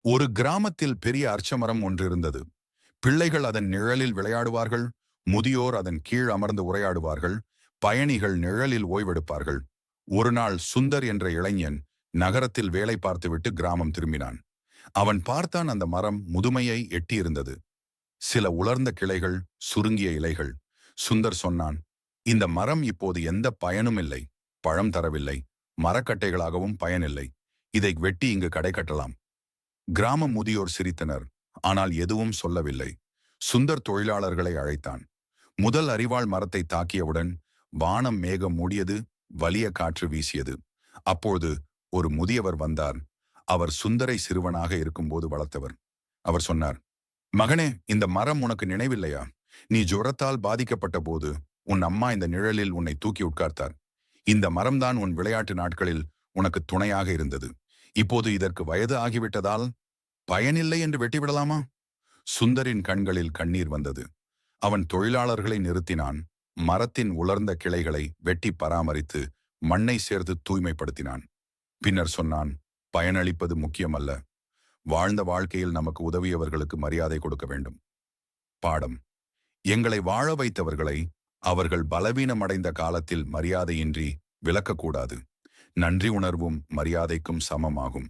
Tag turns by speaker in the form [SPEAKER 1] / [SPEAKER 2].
[SPEAKER 1] ஒரு கிராமத்தில் பெரிய அர்ச்சமரம் ஒன்று இருந்தது. பிள்ளைகள் அதன் நிழலில் விளையாடுவார்கள், முதியோர் அதன் கீழ் அமர்ந்து உரையாடுவார்கள், பயணிகள் நிழலில் ஓய்வெடுப்பார்கள். ஒரு நாள் சுந்தர் என்ற இளைஞன் நகரத்தில் வேலை பார்த்துவிட்டு கிராமம் திரும்பினான். அவன் பார்த்தான், அந்த மரம் முதுமையை எட்டியிருந்தது. சில உலர்ந்த கிளைகள், சுருங்கிய இலைகள். சுந்தர் சொன்னான், இந்த மரம் இப்போது எந்த பயனும் இல்லை. பழம் தரவில்லை, மரக்கட்டைகளாகவும் பயனில்லை. இதை வெட்டி இங்கு கடை கட்டலாம். கிராம முதியோர் சிரித்தனர், ஆனால் எதுவும் சொல்லவில்லை. சுந்தர் தொழிலாளர்களை அழைத்தான். முதல் அரிவாள் மரத்தை தாக்கியவுடன் வானம் மேகம் மூடியது, வலிய காற்று வீசியது. அப்போது ஒரு முதியவர் வந்தார். அவர் சுந்தரை சிறுவனாக இருக்கும்போது வளர்த்தவர். அவர் சொன்னார், மகனே, இந்த மரம் உனக்கு நினைவில்லையா? நீ ஜுரத்தால் பாதிக்கப்பட்ட போது உன் அம்மா இந்த நிழலில் உன்னை தூக்கி உட்கார்த்தார். இந்த மரம்தான் உன் விளையாட்டு நாட்களில் உனக்கு துணையாக இருந்தது. இப்போது இதற்கு வயது ஆகிவிட்டதால் பயனில்லை என்று வெட்டிவிடலாமா? சுந்தரின் கண்களில் கண்ணீர் வந்தது. அவன் தொழிலாளர்களை நிறுத்தினான். மரத்தின் உலர்ந்த கிளைகளை வெட்டி பராமரித்து மண்ணை சேர்த்து தூய்மைப்படுத்தினான். பின்னர் சொன்னான், பயனளிப்பது முக்கியமல்ல, வாழ்ந்த வாழ்க்கையில் நமக்கு உதவியவர்களுக்கு மரியாதை கொடுக்க வேண்டும். பாடம்: எங்களை வாழ வைத்தவர்களை அவர்கள் பலவீனமடைந்த காலத்தில் மரியாதையின்றி விலக்கக்கூடாது. நன்றி உணர்வும் மரியாதைக்கும் சமமாகும்.